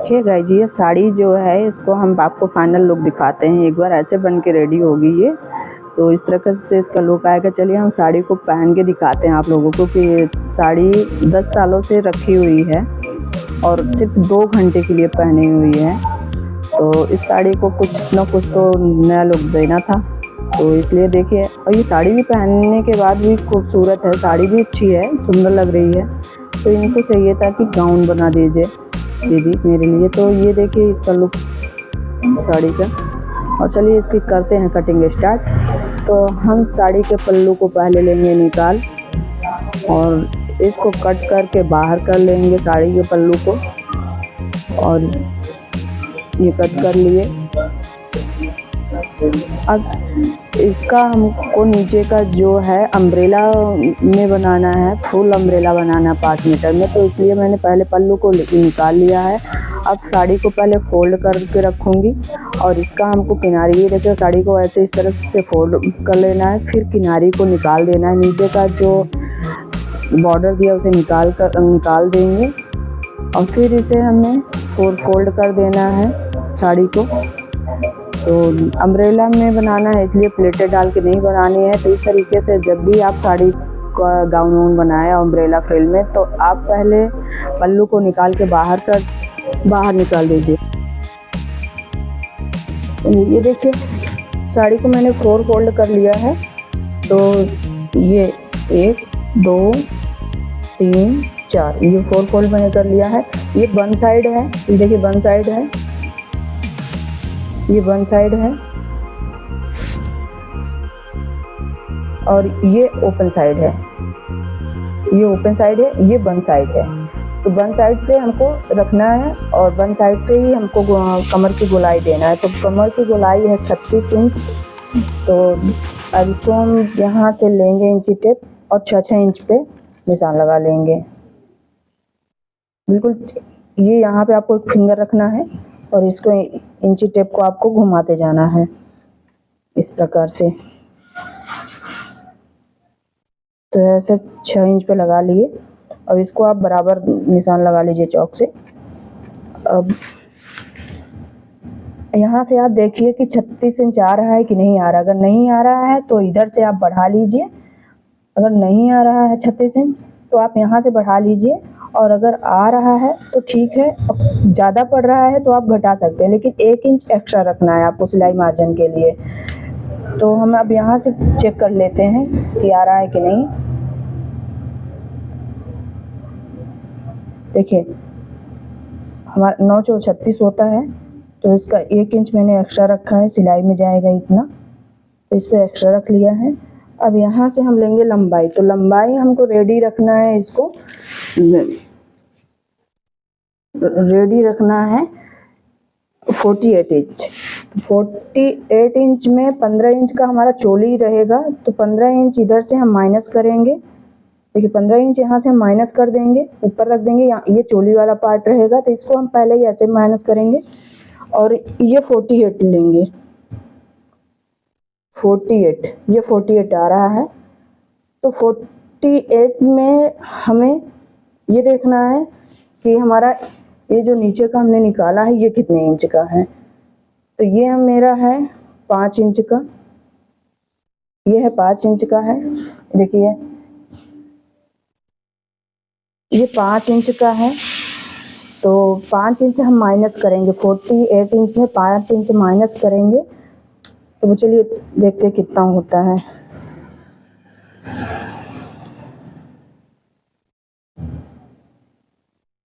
Hey guys, ये साड़ी जो है इसको हम आपको फाइनल लुक दिखाते हैं। एक बार ऐसे बन के रेडी होगी ये, तो इस तरह से इसका लुक आएगा। चलिए हम साड़ी को पहन के दिखाते हैं आप लोगों को कि साड़ी 10 सालों से रखी हुई है और सिर्फ 2 घंटे के लिए पहनी हुई है। तो इस साड़ी को कुछ न कुछ तो नया लुक देना था, तो इसलिए देखिए। और ये साड़ी भी पहनने के बाद भी खूबसूरत है, साड़ी भी अच्छी है, सुंदर लग रही है। तो इनको चाहिए था कि गाउन बना दीजिए दीदी मेरे लिए। तो ये देखिए इसका लुक साड़ी का। और चलिए इसकी करते हैं कटिंग स्टार्ट। तो हम साड़ी के पल्लू को पहले लेंगे निकाल और इसको कट करके बाहर कर लेंगे साड़ी के पल्लू को। और ये कट कर लिए। अब इसका हमको नीचे का जो है अम्ब्रेला में बनाना है, फुल अम्ब्रेला बनाना है 5 मीटर में। तो इसलिए मैंने पहले पल्लू को निकाल लिया है। अब साड़ी को पहले फोल्ड करके रखूँगी और इसका हमको किनारी, ये देखिए साड़ी को ऐसे इस तरह से फोल्ड कर लेना है, फिर किनारी को निकाल देना है। नीचे का जो बॉर्डर दिया उसे निकाल देंगे और फिर इसे हमें फोल्ड कर देना है साड़ी को। तो अम्ब्रेला में बनाना है इसलिए प्लेटें डाल के नहीं बनानी है। तो इस तरीके से जब भी आप साड़ी का गाउन बनाए अम्ब्रेला फ्रिल में, तो आप पहले पल्लू को निकाल के बाहर निकाल दीजिए। ये देखिए साड़ी को मैंने 4 फोल्ड कर लिया है। तो ये 1 2 3 4 ये 4 फोल्ड मैंने कर लिया है। ये वन साइड है, ये देखिए वन साइड है, ये वन साइड है और ये ओपन साइड है, ये ओपन साइड है, ये वन साइड है। तो वन साइड से हमको रखना है और वन साइड से ही हमको कमर की गोलाई देना है। तो कमर की गोलाई है 36 इंच। तो अब इसको हम यहाँ से लेंगे इंची टेप और 6-6 इंच पे निशान लगा लेंगे। बिल्कुल ये यहाँ पे आपको एक फिंगर रखना है और इसको इंची टेप को आपको घुमाते जाना है इस प्रकार से। तो ऐसे 6 इंच पे लगा लिए। अब इसको आप बराबर निशान लगा लीजिए चौक से। अब यहाँ से आप देखिए कि 36 इंच आ रहा है कि नहीं आ रहा। अगर नहीं आ रहा है तो इधर से आप बढ़ा लीजिए। अगर नहीं आ रहा है 36 इंच तो आप यहाँ से बढ़ा लीजिए। और अगर आ रहा है तो ठीक है, ज़्यादा पड़ रहा है तो आप घटा सकते हैं, लेकिन 1 इंच एक्स्ट्रा रखना है आपको सिलाई मार्जिन के लिए। तो हम अब यहाँ से चेक कर लेते हैं कि आ रहा है कि नहीं। देखिए हमारा 9 चौक 36 होता है, तो इसका 1 इंच मैंने एक्स्ट्रा रखा है, सिलाई में जाएगा इतना, तो इस पर एक्स्ट्रा रख लिया है। अब यहाँ से हम लेंगे लंबाई। तो लंबाई हमको रेडी रखना है, इसको रेडी रखना है 48 इंच। 48 इंच में 15 इंच का हमारा चोली रहेगा। तो 15 इंच इधर से हम माइनस करेंगे। देखिए 15 इंच यहाँ से हम माइनस कर देंगे, ऊपर रख देंगे। ये चोली वाला पार्ट रहेगा, तो इसको हम पहले ही ऐसे माइनस करेंगे और ये 48 लेंगे। 48 ये 48 आ रहा है। तो 48 में हमें ये देखना है कि हमारा ये जो नीचे का हमने निकाला है ये कितने इंच का है। तो ये मेरा है 5 इंच का, ये है 5 इंच का है। देखिए ये 5 इंच का है। तो 5 इंच हम माइनस करेंगे, 48 इंच में 5 इंच माइनस करेंगे। तो चलिए देखते कितना होता है।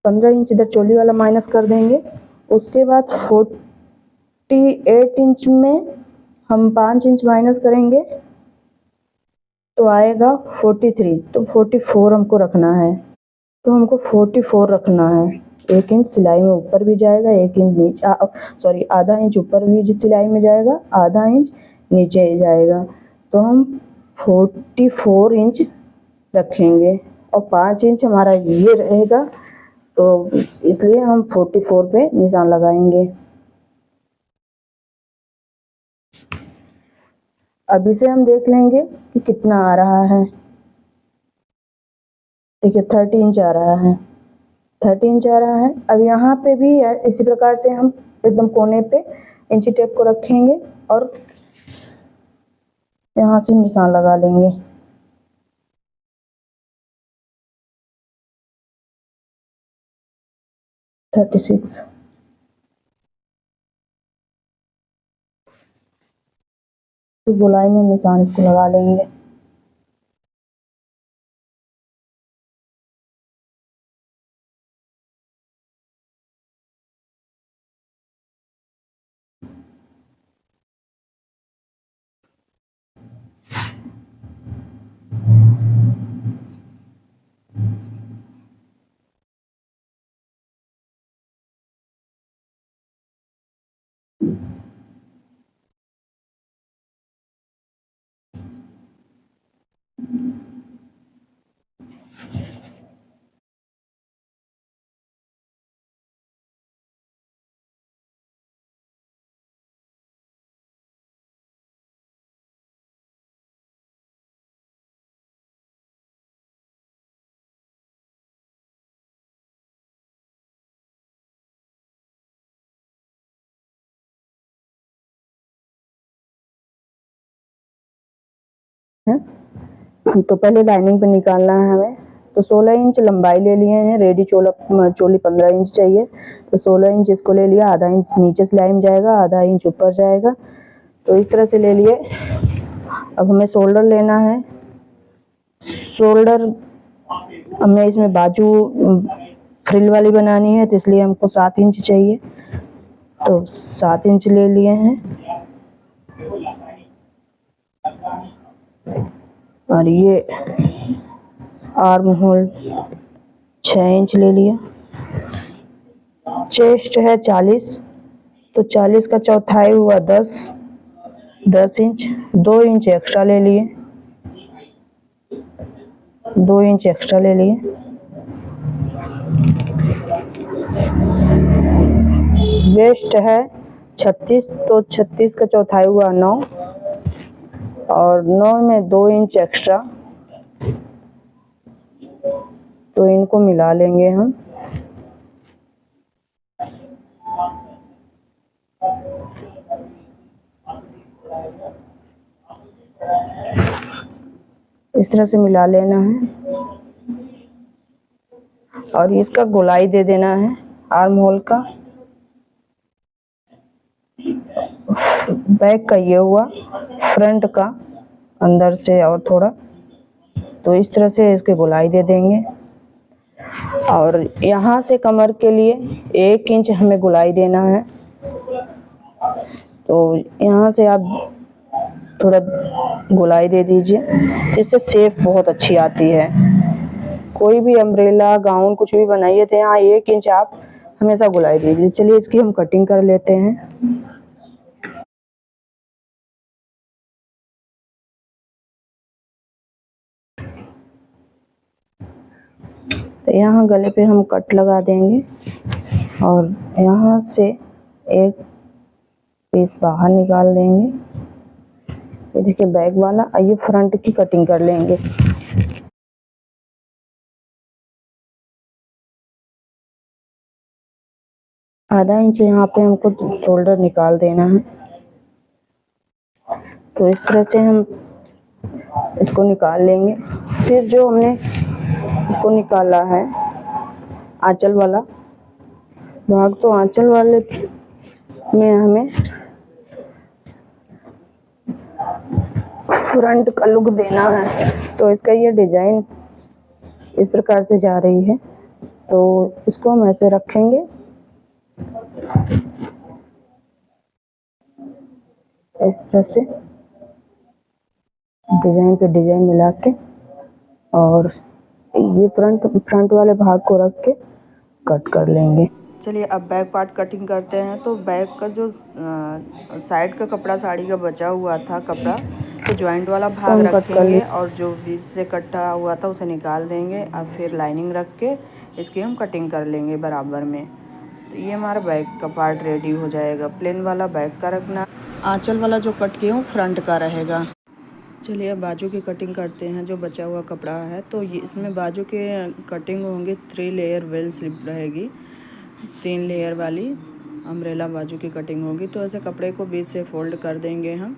पंद्रह इंच इधर चोली वाला माइनस कर देंगे। उसके बाद 48 इंच में हम 5 इंच माइनस करेंगे तो आएगा 43। तो 44 हमको रखना है। तो हमको 44 रखना है। 1 इंच सिलाई में ऊपर भी जाएगा, 1 इंच नीचे, आधा इंच ऊपर भी सिलाई में जाएगा, आधा इंच नीचे जाएगा। तो हम 44 इंच रखेंगे और 5 इंच हमारा ये रहेगा। तो इसलिए हम 44 पे निशान लगाएंगे। अब इसे हम देख लेंगे कि कितना आ रहा है। देखिए 30 इंच आ रहा है। 30 इंच आ रहा है। अब यहाँ पे भी इसी प्रकार से हम एकदम कोने पे इंची टेप को रखेंगे और यहाँ से निशान लगा लेंगे। तो 36 तो गोलाई में निशान इसको लगा लेंगे। तो पहले लाइनिंग पे निकालना है हमें। तो 16 इंच लंबाई ले लिए हैं, रेडी चोली 15 इंच चाहिए, तो 16 इंच इसको ले लिया। आधा इंच नीचे सिलाई में जाएगा, आधा इंच ऊपर जाएगा, तो इस तरह से ले लिए। अब हमें शोल्डर लेना है। शोल्डर हमें इसमें बाजू फ्रिल वाली बनानी है, तो इसलिए हमको 7 इंच चाहिए, तो 7 इंच ले लिए हैं। और ये आर्म होल 6 इंच ले लिया। चेस्ट है 40, तो 40 का चौथाई हुआ 10 इंच। 2 इंच एक्स्ट्रा ले लिए, 2 इंच एक्स्ट्रा ले लिए। वेस्ट है 36, तो 36 का चौथाई हुआ 9, और 9 में 2 इंच एक्स्ट्रा, तो इनको मिला लेंगे हम। इस तरह से मिला लेना है और इसका गोलाई दे देना है आर्म होल का। बैक का ये हुआ, फ्रंट का अंदर से और थोड़ा, तो इस तरह से इसके गोलाई दे देंगे। और यहाँ से कमर के लिए 1 इंच हमें गोलाई देना है, तो यहाँ से आप थोड़ा गोलाई दे दीजिए, इससे शेप बहुत अच्छी आती है। कोई भी अम्ब्रेला गाउन कुछ भी बनाइए तो यहाँ 1 इंच आप हमेशा गोलाई दीजिए। चलिए इसकी हम कटिंग कर लेते हैं। तो यहाँ गले पे हम कट लगा देंगे और यहाँ से एक पीस बाहर निकाल देंगे। ये देखिए बैक वाला। आइए फ्रंट की कटिंग कर लेंगे। आधा इंच यहाँ पे हमको शोल्डर निकाल देना है, तो इस तरह से हम इसको निकाल लेंगे। फिर जो हमने इसको निकाला है आंचल वाला भाग, तो आंचल वाले में हमें फ्रंट का लुक देना है। तो इसका ये डिजाइन इस प्रकार से जा रही है, तो इसको हम ऐसे रखेंगे। इस तरह से डिजाइन पे डिजाइन मिला के, और ये फ्रंट वाले भाग को रख के कट कर लेंगे। चलिए अब बैक पार्ट कटिंग करते हैं। तो बैक का जो साइड का कपड़ा साड़ी का बचा हुआ था कपड़ा, तो जॉइंट वाला भाग रखेंगे और जो बीच से कटा हुआ था उसे निकाल देंगे। अब फिर लाइनिंग रख के इसकी हम कटिंग कर लेंगे बराबर में। तो ये हमारा बैक का पार्ट रेडी हो जाएगा। प्लेन वाला बैक का रखना, आंचल वाला जो कट किया हूँ फ्रंट का रहेगा। चलिए अब बाजू की कटिंग करते हैं। जो बचा हुआ कपड़ा है तो ये इसमें बाजू के कटिंग होंगी 3 लेयर वेल स्लिप रहेगी, 3 लेयर वाली अम्ब्रेला बाजू की कटिंग होगी। तो ऐसे कपड़े को बीच से फोल्ड कर देंगे हम,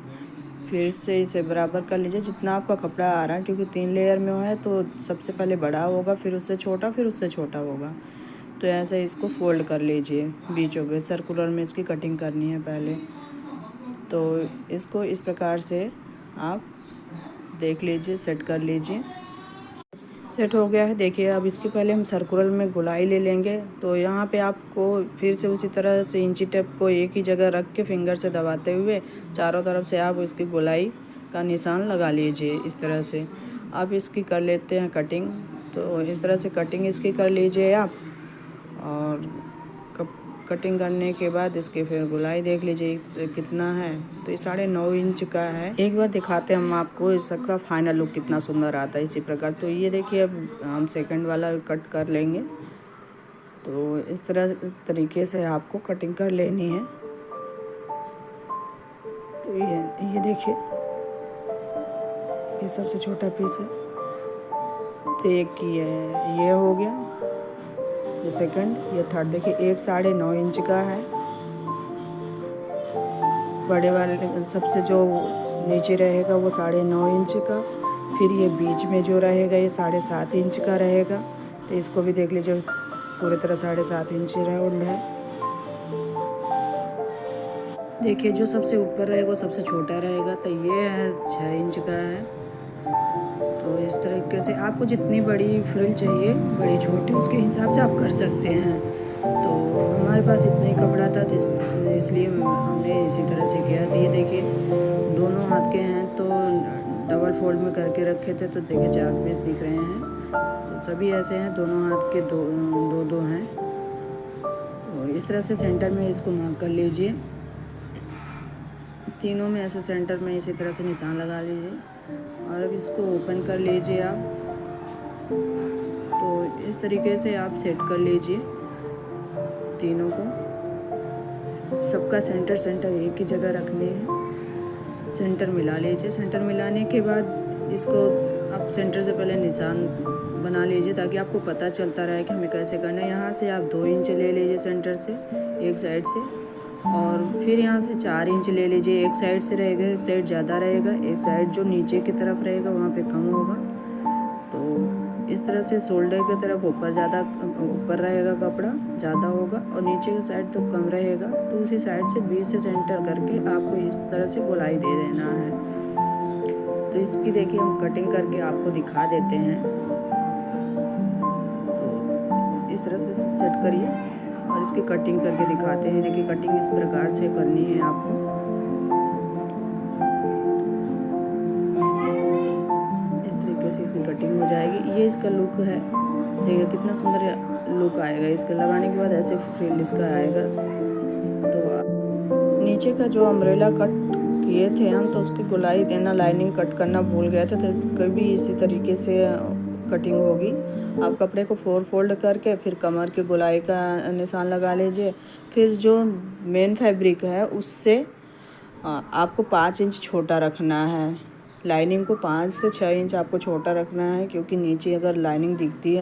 फिर से इसे बराबर कर लीजिए जितना आपका कपड़ा आ रहा है, क्योंकि 3 लेयर में है तो सबसे पहले बड़ा होगा, फिर उससे छोटा, फिर उससे छोटा होगा। तो ऐसे इसको फोल्ड कर लीजिए बीचों में, सर्कुलर में इसकी कटिंग करनी है पहले। तो इसको इस प्रकार से आप देख लीजिए, सेट कर लीजिए। सेट हो गया है, देखिए। अब इसके पहले हम सर्कुलर में गोलाई ले लेंगे। तो यहाँ पे आपको फिर से उसी तरह से इंची टेप को एक ही जगह रख के फिंगर से दबाते हुए चारों तरफ से आप इसकी गोलाई का निशान लगा लीजिए इस तरह से। अब इसकी कर लेते हैं कटिंग। तो इस तरह से कटिंग इसकी कर लीजिए आप, और कटिंग करने के बाद इसके फिर गोलाई देख लीजिए कितना है। तो ये 9.5 इंच का है। एक बार दिखाते हैं हम आपको इसका फाइनल लुक कितना सुंदर आता है इसी प्रकार। तो ये देखिए, अब हम सेकंड वाला कट कर लेंगे। तो इस तरीके से आपको कटिंग कर लेनी है। तो ये देखिए, ये सबसे छोटा पीस है। तो एक ये हो गया, ये सेकंड, ये थर्ड। देखिए एक 9.5 इंच का है बड़े वाले। सबसे जो नीचे रहेगा वो 9.5 इंच का। फिर ये बीच में जो रहेगा ये 7.5 इंच का रहेगा। तो इसको भी देख लीजिए, पूरी तरह 7.5 इंच राउंड है। देखिए जो सबसे ऊपर रहेगा वो सबसे छोटा रहेगा। तो ये है 6 इंच का है। तो इस तरीके से आपको जितनी बड़ी फ्रिल चाहिए, बड़ी छोटी, उसके हिसाब से आप कर सकते हैं। तो हमारे पास इतना ही कपड़ा था तो इसलिए हमने इसी तरह से किया। तो ये देखिए दोनों हाथ के हैं तो डबल फोल्ड में करके रखे थे। तो देखिए 4 पीस दिख रहे हैं। तो सभी ऐसे हैं, दोनों हाथ के दो हैं। तो इस तरह से सेंटर में इसको मार्क कर लीजिए। तीनों में ऐसे सेंटर में इसी तरह से निशान लगा लीजिए, और अब इसको ओपन कर लीजिए आप। तो इस तरीके से आप सेट कर लीजिए तीनों को। सबका सेंटर एक ही जगह रखनी है। सेंटर मिला लीजिए। सेंटर मिलाने के बाद इसको आप सेंटर से पहले निशान बना लीजिए, ताकि आपको पता चलता रहे कि हमें कैसे करना है। यहाँ से आप 2 इंच ले लीजिए सेंटर से, एक साइड से, और फिर यहाँ से 4 इंच ले लीजिए। एक साइड से रहेगा, एक साइड ज़्यादा रहेगा, एक साइड जो नीचे की तरफ रहेगा वहाँ पे कम होगा। तो इस तरह से शोल्डर की तरफ ऊपर रहेगा कपड़ा ज़्यादा होगा, और नीचे की साइड तो कम रहेगा। तो उसी साइड से बीच से सेंटर करके आपको इस तरह से गोलाई दे देना है। तो इसकी देखिए हम कटिंग करके आपको दिखा देते हैं। तो इस तरह से सेट करिए और इसकी कटिंग करके दिखाते हैं। देखिए कटिंग इस प्रकार से करनी है आपको। इस तरीके से इसकी कटिंग हो जाएगी। ये इसका लुक है, देखिए कितना सुंदर लुक आएगा इसका। लगाने के बाद ऐसे फ्रिल इसका आएगा। तो नीचे का जो अम्ब्रेला कट किए थे हम, तो उसकी गोलाई देना, लाइनिंग कट करना भूल गए थे। तो इसका भी इसी तरीके से कटिंग होगी। आप कपड़े को 4 फोल्ड करके फिर कमर की गोलाई का निशान लगा लीजिए। फिर जो मेन फैब्रिक है उससे आपको 5 इंच छोटा रखना है। लाइनिंग को 5 से 6 इंच आपको छोटा रखना है, क्योंकि नीचे अगर लाइनिंग दिखती है,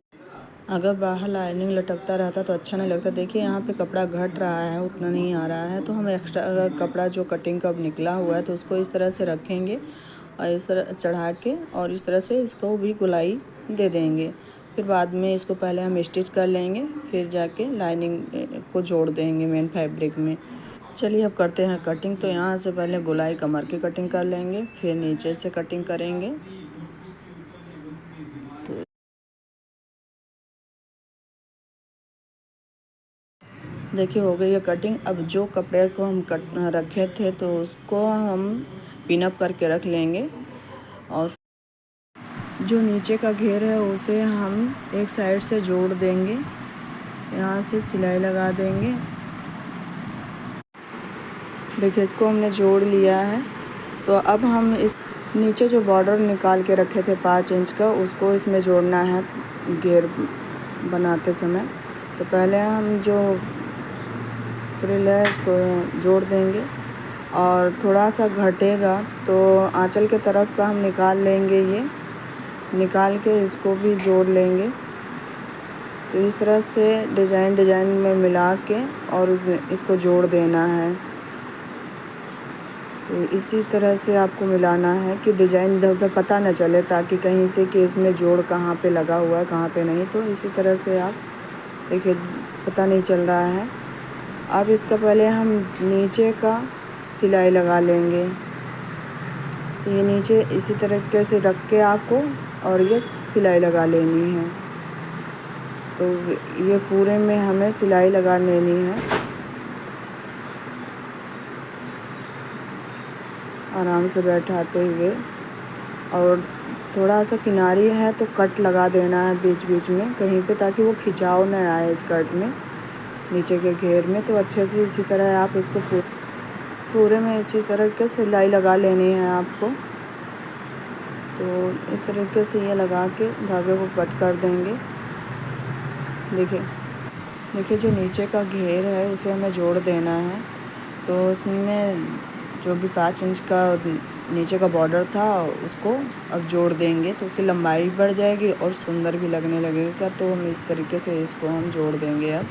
अगर बाहर लाइनिंग लटकता रहता तो अच्छा नहीं लगता। देखिए यहाँ पे कपड़ा घट रहा है, उतना नहीं आ रहा है। तो हम एक्स्ट्रा कपड़ा जो कटिंग का निकला हुआ है तो उसको इस तरह से रखेंगे, और इस तरह चढ़ा के, और इस तरह से इसको भी गोलाई दे देंगे। फिर बाद में इसको पहले हम स्टिच कर लेंगे, फिर जाके लाइनिंग को जोड़ देंगे मेन फैब्रिक में। चलिए अब करते हैं कटिंग। तो यहाँ से पहले गोलाई कमर की कटिंग कर लेंगे, फिर नीचे से कटिंग करेंगे। तो देखिए हो गई है कटिंग। अब जो कपड़े को हम रखे थे तो उसको हम पिनअप करके रख लेंगे, और जो नीचे का घेर है उसे हम एक साइड से जोड़ देंगे। यहाँ से सिलाई लगा देंगे। देखिए इसको हमने जोड़ लिया है। तो अब हम इस नीचे जो बॉर्डर निकाल के रखे थे 5 इंच का, उसको इसमें जोड़ना है घेर बनाते समय। तो पहले हम जो फ्रिल है इसको जोड़ देंगे। और थोड़ा सा घटेगा तो आंचल के तरफ का हम निकाल लेंगे, ये निकाल के इसको भी जोड़ लेंगे। तो इस तरह से डिज़ाइन में मिला के और इसको जोड़ देना है। तो इसी तरह से आपको मिलाना है कि डिज़ाइन इधर उधर पता न चले, ताकि कहीं से कि इसमें जोड़ कहाँ पे लगा हुआ है कहाँ पे नहीं। तो इसी तरह से आप देखिए पता नहीं चल रहा है। अब इसका पहले हम नीचे का सिलाई लगा लेंगे। तो ये नीचे इसी तरीके से रख के आपको और ये सिलाई लगा लेनी है। तो ये पूरे में हमें सिलाई लगा लेनी है आराम से बैठाते हुए। और थोड़ा सा किनारी है तो कट लगा देना है बीच बीच में कहीं पे, ताकि वो खिंचाव न आए स्कर्ट में नीचे के घेर में। तो अच्छे से इसी तरह आप इसको पूरे में इसी तरह के सिलाई लगा लेनी है आपको। तो इस तरीके से ये लगा के धागे को कट कर देंगे। देखिए जो नीचे का घेर है उसे हमें जोड़ देना है। तो उसमें जो भी 5 इंच का नीचे का बॉर्डर था उसको अब जोड़ देंगे, तो उसकी लंबाई बढ़ जाएगी और सुंदर भी लगने लगेगा। तो हम इस तरीके से इसको हम जोड़ देंगे। अब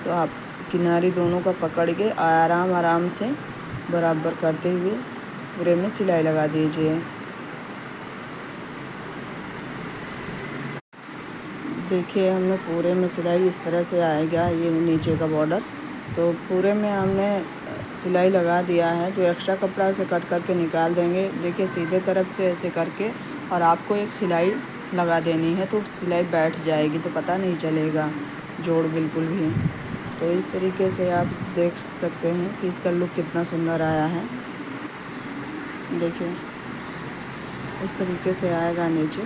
तो आप किनारी दोनों का पकड़ के आराम से बराबर करते हुए पूरे में सिलाई लगा दीजिए। देखिए हमने पूरे में सिलाई इस तरह से आएगा ये नीचे का बॉर्डर। तो पूरे में हमने सिलाई लगा दिया है। जो एक्स्ट्रा कपड़ा उसे कट करके निकाल देंगे। देखिए सीधे तरफ से ऐसे करके और आपको एक सिलाई लगा देनी है, तो सिलाई बैठ जाएगी तो पता नहीं चलेगा जोड़ बिल्कुल भी। तो इस तरीके से आप देख सकते हैं कि इसका लुक कितना सुंदर आया है। देखिए इस तरीके से आएगा नीचे।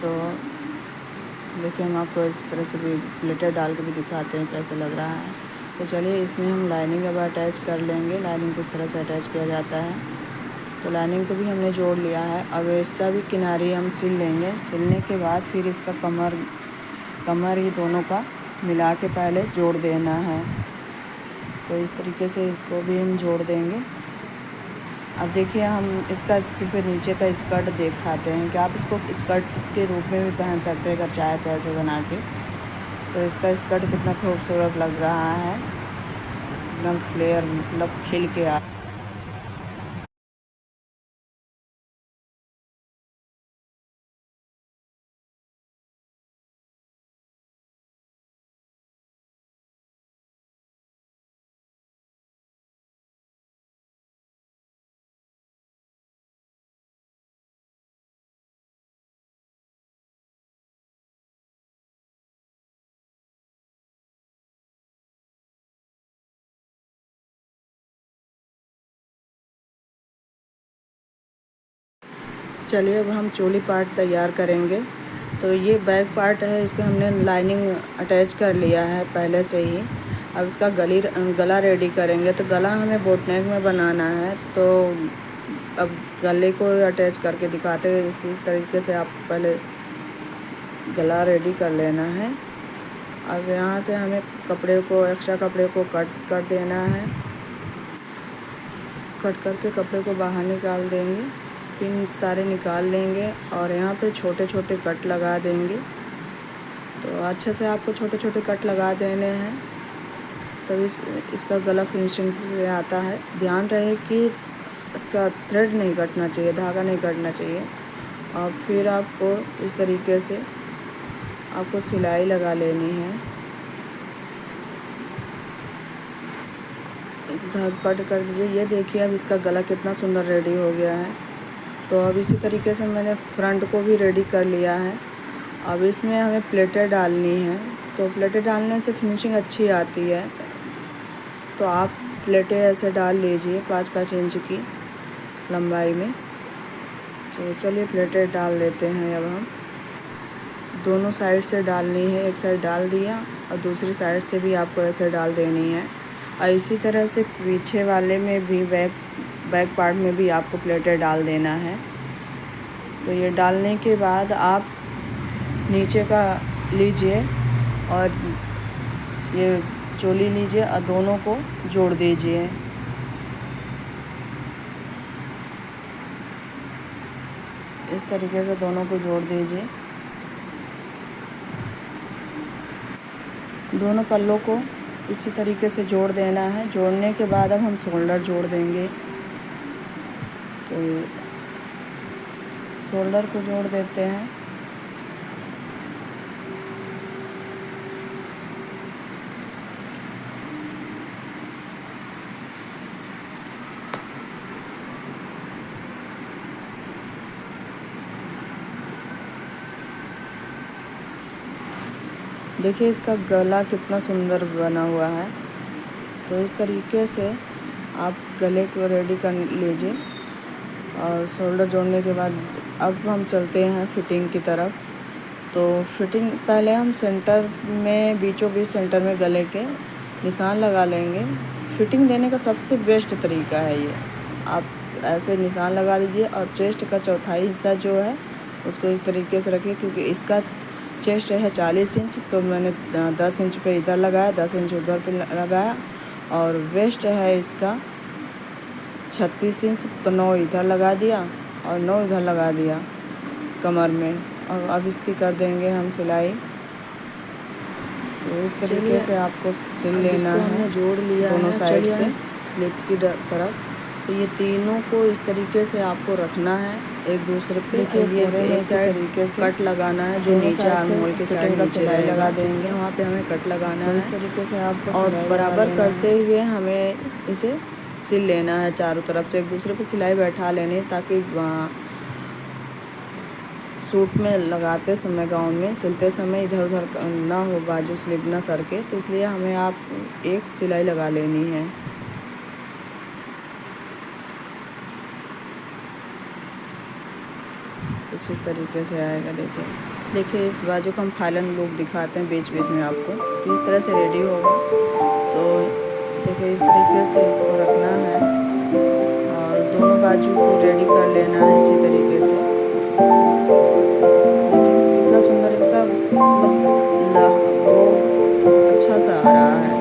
तो देखिए हम आपको इस तरह से भी प्लेटें डाल के भी दिखाते हैं कैसे लग रहा है। तो चलिए इसमें हम लाइनिंग अब अटैच कर लेंगे। लाइनिंग किस तरह से अटैच किया जाता है। तो लाइनिंग को भी हमने जोड़ लिया है। अब इसका भी किनारी हम सिल लेंगे। सिलने के बाद फिर इसका कमर ये दोनों का मिला के पहले जोड़ देना है। तो इस तरीके से इसको भी हम जोड़ देंगे। अब देखिए हम इसका सिर्फ नीचे का स्कर्ट दिखाते हैं कि आप इसको स्कर्ट के रूप में भी पहन सकते हैं अगर चाहे तो ऐसे बना के। तो इसका स्कर्ट कितना खूबसूरत लग रहा है, एकदम फ्लेयर मतलब खिल के आ। चलिए अब हम चोली पार्ट तैयार करेंगे। तो ये बैक पार्ट है, इस पर हमने लाइनिंग अटैच कर लिया है पहले से ही। अब इसका गला रेडी करेंगे। तो गला हमें बोट नेक में बनाना है। तो अब गले को अटैच करके दिखाते हैं। इस तरीके से आपको पहले गला रेडी कर लेना है। अब यहाँ से हमें एक्स्ट्रा कपड़े को कट कर देना है। कट करके कपड़े को बाहर निकाल देंगे, पिन सारे निकाल लेंगे और यहाँ पे छोटे छोटे कट लगा देंगे। तो अच्छे से आपको छोटे छोटे कट लगा देने हैं। तो इसका गला फिनिशिंग से आता है। ध्यान रहे कि इसका थ्रेड नहीं कटना चाहिए, धागा नहीं कटना चाहिए। और फिर आपको इस तरीके से आपको सिलाई लगा लेनी है। धागा कट कर दीजिए। ये देखिए अब इसका गला कितना सुंदर रेडी हो गया है। तो अब इसी तरीके से मैंने फ्रंट को भी रेडी कर लिया है। अब इसमें हमें प्लेटें डालनी है। तो प्लेटें डालने से फिनिशिंग अच्छी आती है। तो आप प्लेटें ऐसे डाल लीजिए 5-5 इंच की लंबाई में। तो चलिए प्लेटें डाल देते हैं। अब हम दोनों साइड से डालनी है। एक साइड डाल दिया और दूसरी साइड से भी आपको ऐसे डाल देनी है। और इसी तरह से पीछे वाले में भी बैक पार्ट में भी आपको प्लेटें डाल देना है। तो ये डालने के बाद आप नीचे का लीजिए और ये चोली लीजिए और दोनों को जोड़ दीजिए। इस तरीके से दोनों को जोड़ दीजिए। दोनों पल्लों को इसी तरीके से जोड़ देना है। जोड़ने के बाद अब हम शोल्डर जोड़ देंगे। तो शोल्डर को जोड़ देते हैं। देखिए इसका गला कितना सुंदर बना हुआ है। तो इस तरीके से आप गले को रेडी कर लीजिए। और शोल्डर जोड़ने के बाद अब हम चलते हैं फिटिंग की तरफ। तो फिटिंग पहले हम सेंटर में, बीचों बीच सेंटर में गले के निशान लगा लेंगे। फिटिंग देने का सबसे बेस्ट तरीका है ये। आप ऐसे निशान लगा लीजिए और चेस्ट का चौथाई हिस्सा जो है उसको इस तरीके से रखिए, क्योंकि इसका चेस्ट है 40 इंच, तो मैंने 10 इंच पे इधर लगाया, 10 इंच उधर पे लगाया। और वेस्ट है इसका 36 इंच, तो 9 इधर लगा दिया और 9 इधर लगा दिया कमर में। और अब इसकी कर देंगे हम सिलाई। तो इस तरीके से आपको सिल लेना है। हमने जोड़ लिया दोनों साइड से स्लिप की तरफ। तो ये तीनों को इस तरीके से आपको रखना है एक दूसरे पे। ये एक तरीके से कट लगाना है, जो नीचे आर्म होल के साइड का सिलाई लगा देंगे, वहाँ पे हमें कट लगाना है। इस तरीके से आपको और बराबर करते हुए हमें इसे सिल लेना है। चारों तरफ से एक दूसरे पे सिलाई बैठा लेनी है, ताकि सूट में लगाते समय, गाउन में सिलते समय इधर उधर ना हो, बाजू स्लिप ना सरके। तो इसलिए हमें आप एक सिलाई लगा लेनी है। कुछ इस तरीके से आएगा। देखिए इस बाजू का हम फाइनल लुक दिखाते हैं बीच बीच में आपको। तो इस तरह से रेडी होगा। तो देखिए इस तरीके से इसको रखना है और दोनों बाजू को रेडी कर लेना है इसी तरीके से। देखिए कितना सुंदर इसका वो अच्छा सा आ रहा है।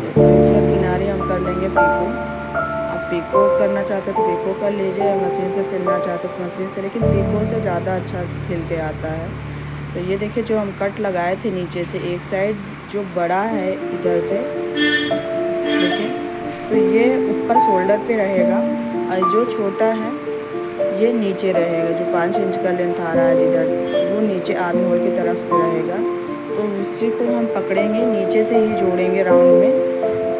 तो इसका किनारे हम कर लेंगे पीको। पीको करना चाहते तो पीको कर लीजिए, मशीन से सिलना चाहते तो मशीन से, लेकिन पीको से ज़्यादा अच्छा खिल के आता है। तो ये देखिए जो हम कट लगाए थे नीचे से, एक साइड जो बड़ा है इधर से देखिए, तो ये ऊपर शोल्डर पे रहेगा और जो छोटा है ये नीचे रहेगा। जो 5 इंच का लेंथ आ रहा है जिधर से, वो नीचे आर्म होल की तरफ से रहेगा। तो उसी को हम पकड़ेंगे, नीचे से ही जोड़ेंगे राउंड में।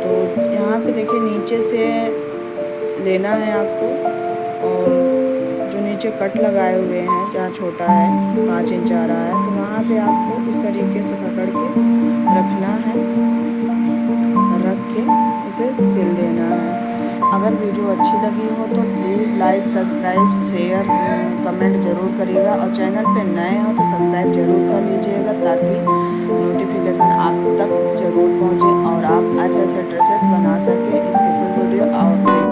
तो यहाँ पे देखिए नीचे से लेना है आपको, और जो नीचे कट लगाए हुए हैं जहाँ छोटा है 5 इंच आ रहा है, तो वहाँ पे आपको इस तरीके से पकड़ के रखना है, रख के इसे सिल देना है। अगर वीडियो अच्छी लगी हो तो please like, subscribe, share, comment ज़रूर करिएगा। और चैनल पे नए हो तो सब्सक्राइब ज़रूर कर लीजिएगा, ताकि नोटिफिकेशन आप तक ज़रूर पहुँचे और आप ऐसे ऐसे ड्रेसेस बना सकें। इसके फुल वीडियो और